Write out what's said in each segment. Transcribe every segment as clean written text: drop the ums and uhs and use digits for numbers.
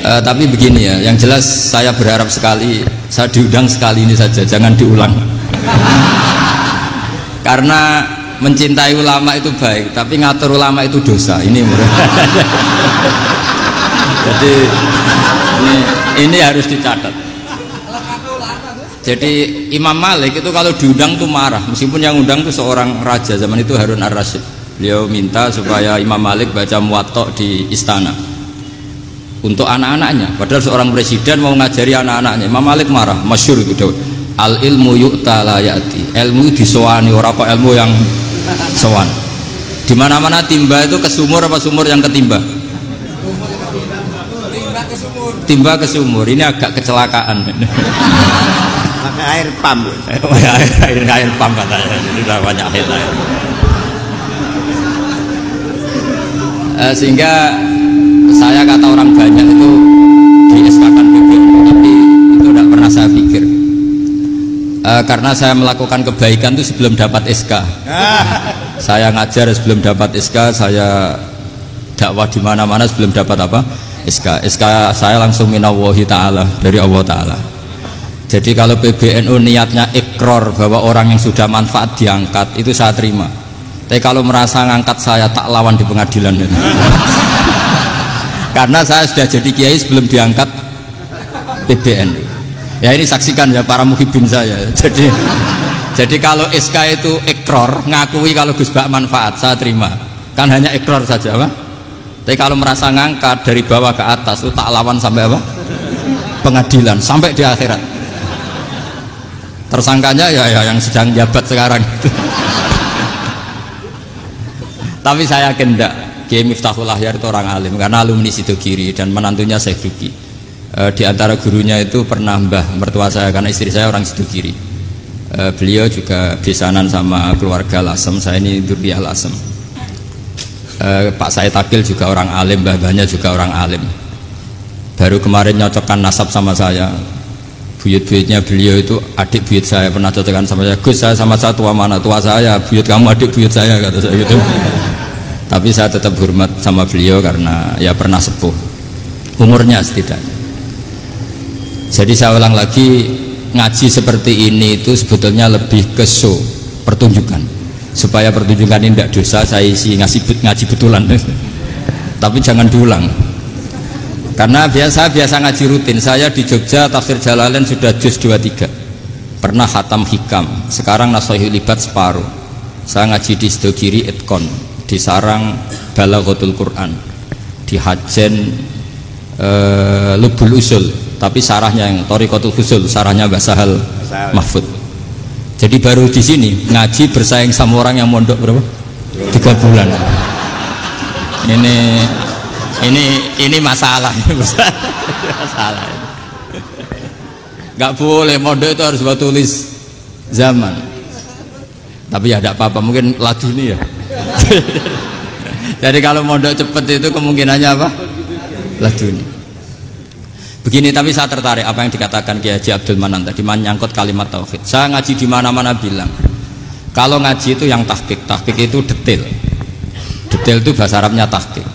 Tapi begini ya, yang jelas saya berharap sekali, saya diundang sekali ini saja, jangan diulang. Karena mencintai ulama itu baik, tapi ngatur ulama itu dosa. Ini jadi ini harus dicatat. Jadi Imam Malik itu kalau diundang tuh marah, meskipun yang undang itu seorang raja zaman itu, Harun ar-Rasyid. Beliau minta supaya Imam Malik baca Muwatta di istana untuk anak-anaknya, padahal seorang presiden mau ngajari anak-anaknya. Imam Malik marah, masyhur itu, al ilmu yu'ta la ya'ti, ilmu disowani, ora kok ilmu yang sowan. Di mana-mana timba itu ke sumur apa sumur yang ketimba? Timba ke sumur. Ini agak kecelakaan. Pakai air pam. air pam katanya. Ini banyak air. Sehingga saya kata orang banyak itu di SK-kan PBN, tapi itu tidak pernah saya pikir. Karena saya melakukan kebaikan itu sebelum dapat SK. Saya ngajar sebelum dapat SK, saya dakwah di mana-mana sebelum dapat apa? SK. SK saya langsung minallahi ta'ala, dari Allah ta'ala. Jadi kalau PBNU niatnya ikrar bahwa orang yang sudah manfaat diangkat, itu saya terima. Tapi kalau merasa ngangkat saya, tak lawan di pengadilan. Karena saya sudah jadi kiai sebelum diangkat PBNU. Ya ini saksikan ya para muhibin saya. Jadi kalau SK itu ikrar, ngakui kalau Gus Bak manfaat, saya terima. Kan hanya ikrar saja, Pak. Tapi kalau merasa ngangkat dari bawah ke atas, itu tak lawan sampai apa? Pengadilan, sampai di akhirat. Tersangkanya ya yang sedang jabat sekarang. Tapi saya yakin enggak, Kiai Miftahul Ahyar itu orang alim, karena alumni Sidogiri dan menantunya Syekh Duki. Di antara gurunya itu pernah mbah mertua saya, karena istri saya orang Sidogiri. Beliau juga besanan sama keluarga Lasem, saya ini Durriyah Lasem. Pak Said Akil juga orang alim, mbah-mbahnya juga orang alim. Baru kemarin nyocokkan nasab sama saya. Buyut-buyutnya beliau itu adik buyut saya, pernah cocokkan sama saya. Gus, saya sama saya tua mana? Tua saya, buyut kamu adik buyut saya, kata saya gitu. Tapi saya tetap hormat sama beliau karena ya pernah sepuh umurnya setidaknya. Jadi saya ulang lagi, ngaji seperti ini itu sebetulnya lebih ke show, pertunjukan, supaya pertunjukan ini tidak dosa. Saya isi ngaji betulan tapi jangan diulang, karena biasa ngaji rutin. Saya di Jogja tafsir Jalalain sudah juz 23, pernah khatam hikam, sekarang Nashihul Ibad separuh. Saya ngaji di Sidogiri Itkon, di Sarang Balaghatul Quran, di Hajen Lubul Usul, tapi sarahnya yang Thariqatul Usul, sarahnya Mbah Sahal Mahfud. Jadi baru di sini ngaji bersaing sama orang yang mondok berapa? 3 bulan. Ini masalah. Masalah. Gak boleh mondok itu harus buat tulis zaman. Tapi ya tidak apa-apa, mungkin laduni ya. Jadi kalau mondok cepet itu kemungkinannya apa? Laduni. Begini, tapi saya tertarik apa yang dikatakan Kiai Haji Abdul Manan tadi, menyangkut kalimat tauhid. Saya ngaji di mana-mana bilang, kalau ngaji itu yang tahqiq itu detail. Detail itu bahasa Arabnya tahqiq.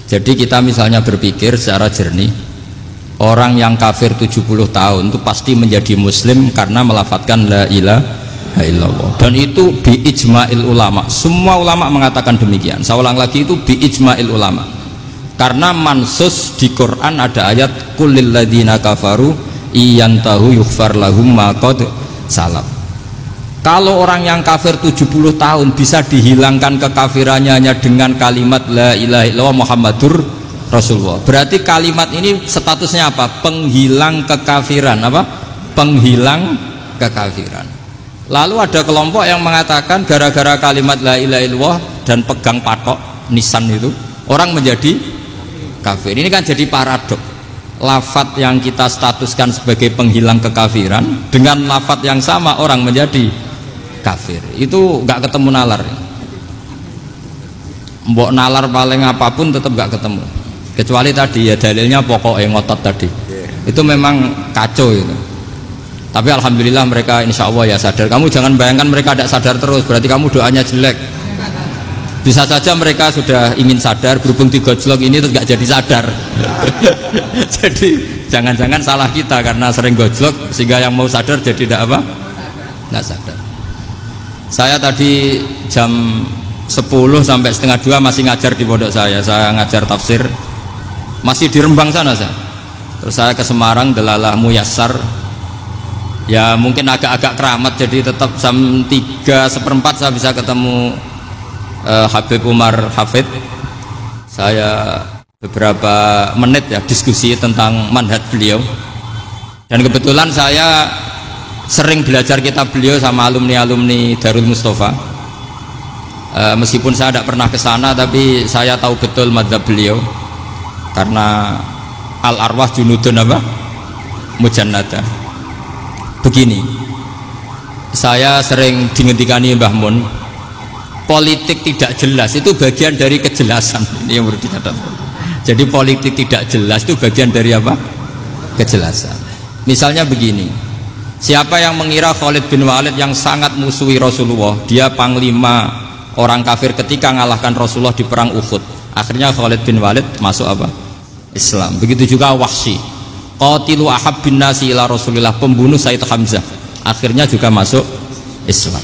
Jadi kita misalnya berpikir secara jernih, orang yang kafir 70 tahun itu pasti menjadi muslim karena melafadzkan la ilaha illallah, dan itu bi ijma'il ulama. Semua ulama mengatakan demikian. Saya ulang lagi, itu bi ijma'il ulama. Karena mansus di Quran ada ayat kulil ladzina kafaru iyantahu yughfar lahum ma qad salaf. Kalau orang yang kafir 70 tahun bisa dihilangkan kekafirannya hanya dengan kalimat la ilaha illallah Muhammadur Rasulullah, berarti kalimat ini statusnya apa? Penghilang kekafiran. Apa? Penghilang kekafiran. Lalu ada kelompok yang mengatakan gara-gara kalimat la ilaha illallah dan pegang patok nisan itu orang menjadi kafir. Ini kan jadi paradok. Lafat yang kita statuskan sebagai penghilang kekafiran, dengan lafat yang sama orang menjadi kafir. Itu nggak ketemu nalar. Mbok nalar paling apapun tetap nggak ketemu. Kecuali tadi ya dalilnya pokoknya ngotot tadi. Itu memang kacau itu. Tapi alhamdulillah mereka insya Allah ya sadar. Kamu jangan bayangkan mereka tidak sadar terus, berarti kamu doanya jelek. Bisa saja mereka sudah ingin sadar, berhubung digojlok ini terus nggak jadi sadar. Jadi jangan-jangan salah kita karena sering gojlok sehingga yang mau sadar jadi tidak apa? Nggak sadar. Saya tadi jam 10 sampai setengah 2 masih ngajar di pondok saya ngajar tafsir, masih di Rembang sana saya. Terus saya ke Semarang, Delalah Muyassar, ya mungkin agak-agak keramat, jadi tetap jam 3:15 saya bisa ketemu Habib Umar Hafid. Saya beberapa menit ya diskusi tentang manhaj beliau, dan kebetulan saya sering belajar kitab beliau sama alumni-alumni Darul Mustafa. Meskipun saya tidak pernah ke sana, tapi saya tahu betul mazhab beliau karena al arwah junudun apa? Mujannada. Begini, saya sering dingendikani Mbah Mun, politik tidak jelas itu bagian dari kejelasan. Ini yang perlu dicatat. Jadi politik tidak jelas itu bagian dari apa? Kejelasan. Misalnya begini, siapa yang mengira Khalid bin Walid yang sangat musuhi Rasulullah, dia panglima orang kafir ketika ngalahkan Rasulullah di perang Uhud, akhirnya Khalid bin Walid masuk apa? Islam. Begitu juga Wahsy, qatilu ahabbin nasi ila Rasulillah, pembunuh Said Hamzah, akhirnya juga masuk Islam.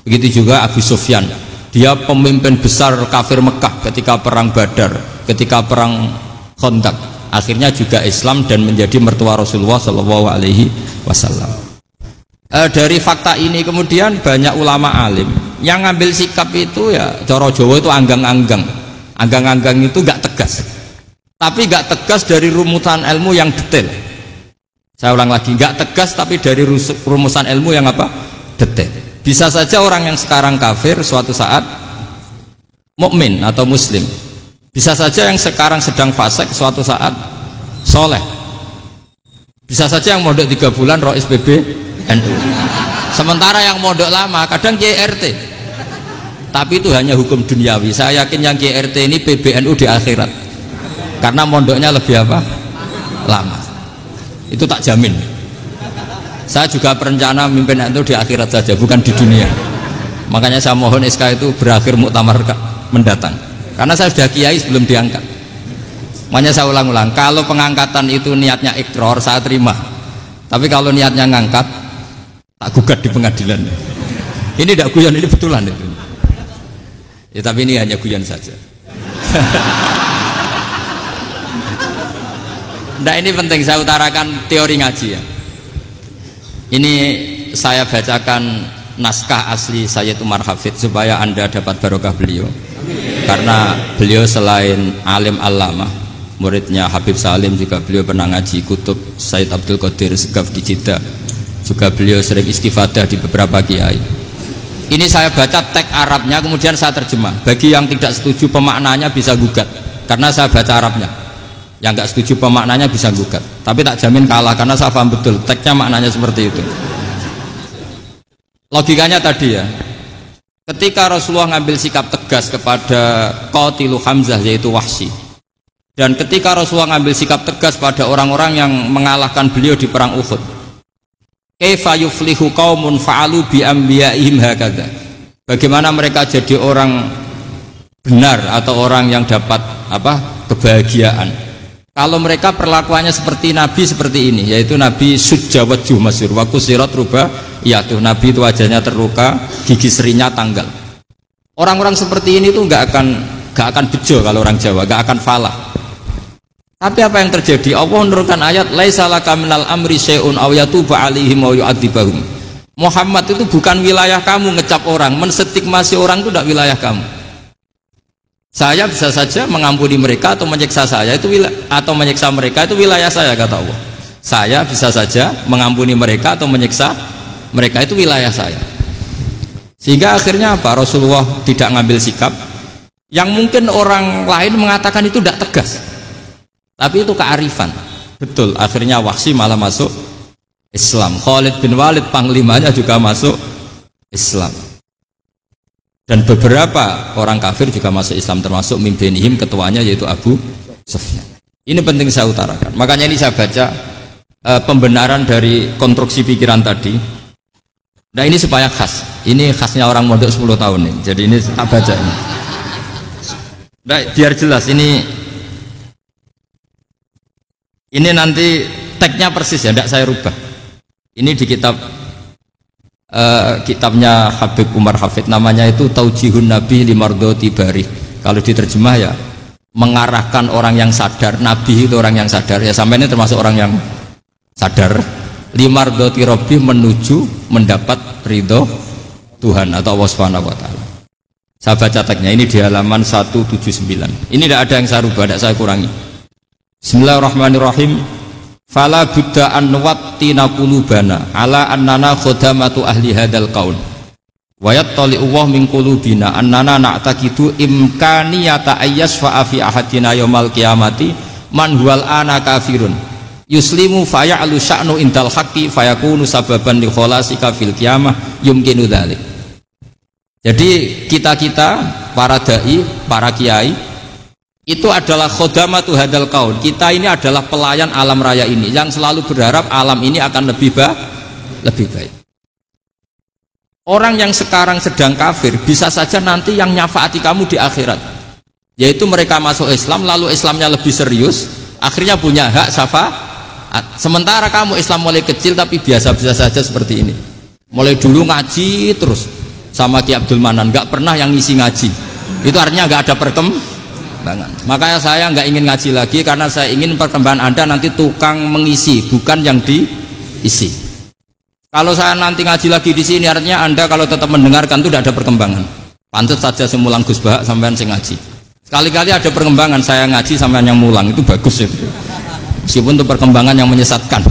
Begitu juga Abu Sufyan, dia pemimpin besar kafir Mekah ketika perang Badar, ketika perang Khandaq, akhirnya juga Islam dan menjadi mertua Rasulullah Shallallahu Alaihi Wasallam. Dari fakta ini kemudian banyak ulama alim yang ngambil sikap itu ya coro Jawa itu anggang-anggang itu gak tegas, tapi gak tegas dari rumusan ilmu yang detail. Saya ulang lagi, gak tegas tapi dari rumusan ilmu yang apa? Detail. Bisa saja orang yang sekarang kafir suatu saat mukmin atau muslim. Bisa saja yang sekarang sedang fasik suatu saat soleh. Bisa saja yang mondok 3 bulan rois PB NU. Sementara yang mondok lama kadang KRT. Tapi itu hanya hukum duniawi. Saya yakin yang KRT ini PBNU di akhirat. Karena mondoknya lebih apa? Lama. Itu tak jamin. Saya juga berencana mimpin NU di akhirat saja, bukan di dunia. Makanya saya mohon SK itu berakhir muktamar mendatang. Karena saya sudah kiai sebelum diangkat. Makanya saya ulang-ulang, kalau pengangkatan itu niatnya ikror, saya terima. Tapi kalau niatnya ngangkat, tak gugat di pengadilan. Ini tidak guyon, ini betulan itu. Ya, tapi ini hanya guyon saja. Nah, ini penting saya utarakan teori ngaji ya. Ini saya bacakan naskah asli Sayyid Umar Hafid supaya Anda dapat barokah beliau. Karena beliau selain alim allamah, muridnya Habib Salim, juga beliau pernah ngaji kutub Sayyid Abdul Qadir Segaf di Jeddah. Juga beliau sering istifadah di beberapa kiai. Ini saya baca teks Arabnya, kemudian saya terjemah. Bagi yang tidak setuju pemaknanya bisa gugat, karena saya baca Arabnya. Yang nggak setuju pemaknanya bisa gugat, tapi tak jamin kalah karena saya paham betul teksnya maknanya seperti itu. Logikanya tadi ya, ketika Rasulullah ngambil sikap tegas kepada qatilu Hamzah yaitu Wahsy, dan ketika Rasulullah ngambil sikap tegas pada orang-orang yang mengalahkan beliau di perang Uhud, kaifa yuflihu qaumun fa'alu bi anbiya'ihim hakadha, bagaimana mereka jadi orang benar atau orang yang dapat apa? Kebahagiaan kalau mereka perlakuannya seperti Nabi seperti ini, yaitu Nabi sujawat masyhur wa kusirat rubah, yaitu Nabi itu wajahnya terluka, gigi serinya tanggal. Orang-orang seperti ini tuh nggak akan bejo kalau orang Jawa, nggak akan falah. Tapi apa yang terjadi? Allah menurunkan ayat laisa laka minal amri syai'un aw yatuba 'alaihim aw yu'adzibahum. Muhammad itu bukan wilayah kamu ngecap orang, menstigmasi orang itu tidak wilayah kamu. Saya bisa saja mengampuni mereka atau menyiksa saya itu atau menyiksa mereka itu wilayah saya, kata Allah. Saya bisa saja mengampuni mereka atau menyiksa mereka itu wilayah saya. Sehingga akhirnya apa? Rasulullah tidak ngambil sikap yang mungkin orang lain mengatakan itu tidak tegas. Tapi itu kearifan. Betul, akhirnya Wahsy malah masuk Islam. Khalid bin Walid panglimanya juga masuk Islam. Dan beberapa orang kafir juga masuk Islam, termasuk mimpinihim, ketuanya yaitu Abu Sufyan. Ini penting saya utarakan. Makanya ini saya baca pembenaran dari konstruksi pikiran tadi. Nah ini supaya khas. Ini khasnya orang mondok 10 tahun nih. Jadi ini tak baca ini. Baik, biar jelas ini nanti tagnya persis ya, tidak saya rubah. Ini di kitabnya Habib Umar Hafid, namanya itu Taujihun Nabi Limardoti Bari. Kalau diterjemah ya mengarahkan orang yang sadar, Nabi itu orang yang sadar ya, sampai ini termasuk orang yang sadar, Limardoti Robbi, menuju mendapat ridho Tuhan atau Allah Subhanahu wa Ta'ala. Saya baca tagnya ini di halaman 179. Ini tidak ada yang saya rubah, tidak saya kurangi. Bismillahirrahmanirrahim. Fala budda an nuwattina qulubana ala annana khadamatu ahli hadzal qaul. Wa yattali'u wa min qulubina annana na'taqidu imkaniyata ayyasfa'a fi ahadina yaumal qiyamati man huwal ana kafirun. Yuslimu faya'lu sya'nu indal haqqi fayakunu sababan li khalasika fil qiyamah yumkinu dzalik. Jadi kita para dai, para kiai itu adalah khodamatu hadal kaun. Kita ini adalah pelayan alam raya ini yang selalu berharap alam ini akan lebih baik. Orang yang sekarang sedang kafir bisa saja nanti yang nyafaati kamu di akhirat, yaitu mereka masuk Islam lalu Islamnya lebih serius, akhirnya punya hak syafaat. Sementara kamu Islam mulai kecil tapi biasa-biasa saja seperti ini, mulai dulu ngaji terus sama Ki Abdul Manan, nggak pernah yang ngisi ngaji, itu artinya nggak ada perkembangan. Makanya saya nggak ingin ngaji lagi karena saya ingin perkembangan Anda nanti tukang mengisi, bukan yang diisi. Kalau saya nanti ngaji lagi di sini, artinya Anda kalau tetap mendengarkan itu tidak ada perkembangan. Pantas saja semulang Gus Bahak sampean sing ngaji. Sekali-kali ada perkembangan, saya ngaji sampean yang mulang, itu bagus itu. Meskipun itu perkembangan yang menyesatkan.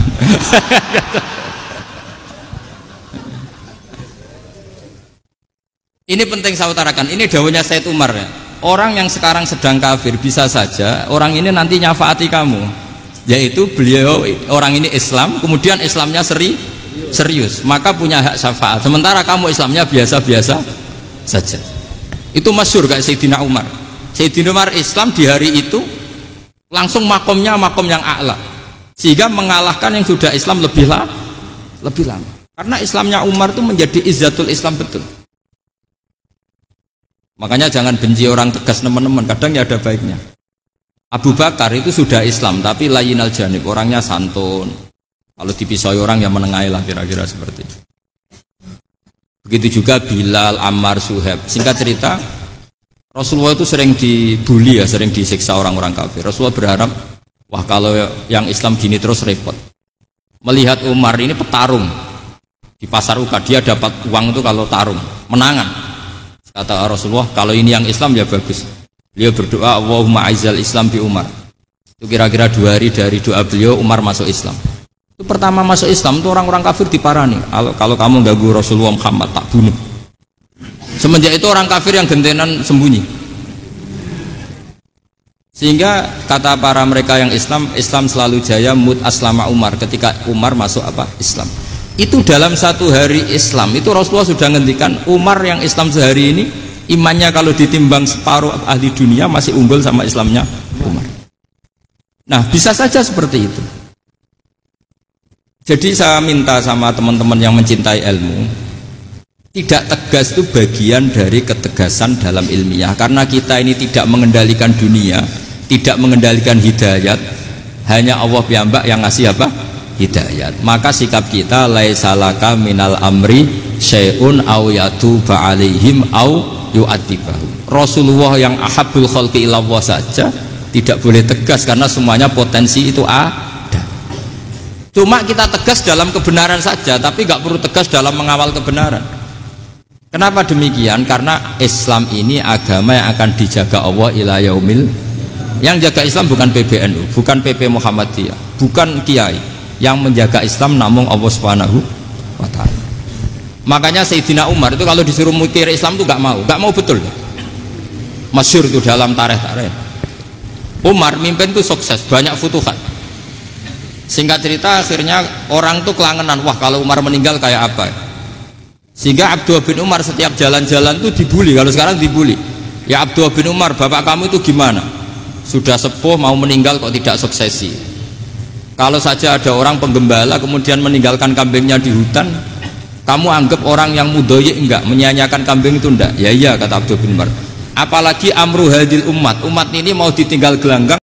Ini penting saya utarakan, ini dawuhnya Said Umar ya. Orang yang sekarang sedang kafir bisa saja orang ini nanti nyafaati kamu, yaitu beliau orang ini Islam, kemudian Islamnya serius, maka punya hak syafaat. Sementara kamu Islamnya biasa-biasa saja. Itu masyhur kayak Sayyidina Umar. Sayyidina Umar Islam di hari itu langsung makomnya makom yang a'la, sehingga mengalahkan yang sudah Islam lebih lama. Karena Islamnya Umar itu menjadi izzatul Islam betul. Makanya jangan benci orang tegas teman-teman, kadang ya ada baiknya. Abu Bakar itu sudah Islam tapi layinal janib, orangnya santun. Kalau dipisoi orang yang menengahi lah, kira-kira seperti itu. Begitu juga Bilal, Ammar, Suhaib. Singkat cerita, Rasulullah itu sering dibully ya, sering disiksa orang-orang kafir. Rasulullah berharap, wah kalau yang Islam gini terus repot. Melihat Umar ini petarung di pasar Uka, dia dapat uang itu kalau tarung, menangan. Kata Rasulullah, kalau ini yang Islam ya bagus. Beliau berdoa, Allahumma aizal Islam bi Umar. Itu kira-kira 2 hari dari doa beliau, Umar masuk Islam. Itu pertama masuk Islam itu orang-orang kafir diparani. Kalau kamu ganggu Rasulullah Muhammad tak bunuh. Semenjak itu orang kafir yang gentenan sembunyi. Sehingga kata para mereka yang Islam selalu jaya mut aslama Umar, ketika Umar masuk Islam. Itu dalam 1 hari Islam itu Rasulullah sudah ngendikan Umar yang Islam sehari ini imannya kalau ditimbang separuh ahli dunia masih unggul sama Islamnya Umar. Nah bisa saja seperti itu. Jadi saya minta sama teman-teman yang mencintai ilmu, tidak tegas itu bagian dari ketegasan dalam ilmiah, karena kita ini tidak mengendalikan dunia, tidak mengendalikan hidayat, hanya Allah piyambak yang ngasih hidayat. Maka sikap kita laisalaka minal amri syai'un aw yatuba alaihim aw yu'adzibahum. Rasulullah yang ahabbul khalqi ilallah saja tidak boleh tegas karena semuanya potensi itu ada. Cuma kita tegas dalam kebenaran saja, tapi nggak perlu tegas dalam mengawal kebenaran. Kenapa demikian? Karena Islam ini agama yang akan dijaga Allah ila yaumil. Yang jaga Islam bukan PBNU, bukan PP Muhammadiyah, bukan kiai. Yang menjaga Islam namun Allah Subhanahu wa Ta'ala. Makanya Sayyidina Umar itu kalau disuruh mikir Islam itu gak mau betul. Masyhur itu dalam tarikh. Umar mimpin itu sukses, banyak futuhat. Singkat cerita akhirnya orang itu kelangenan, wah kalau Umar meninggal kayak apa. Sehingga Abdullah bin Umar setiap jalan-jalan itu dibully, kalau sekarang dibully. Ya Abdullah bin Umar, bapak kamu itu gimana? Sudah sepuh mau meninggal kok tidak suksesi. Kalau saja ada orang penggembala kemudian meninggalkan kambingnya di hutan, kamu anggap orang yang mudoyik enggak, menyanyiakan kambing itu enggak? Ya iya kata Abdul bin Umar. apalagi amru hadil umat ini mau ditinggal gelanggang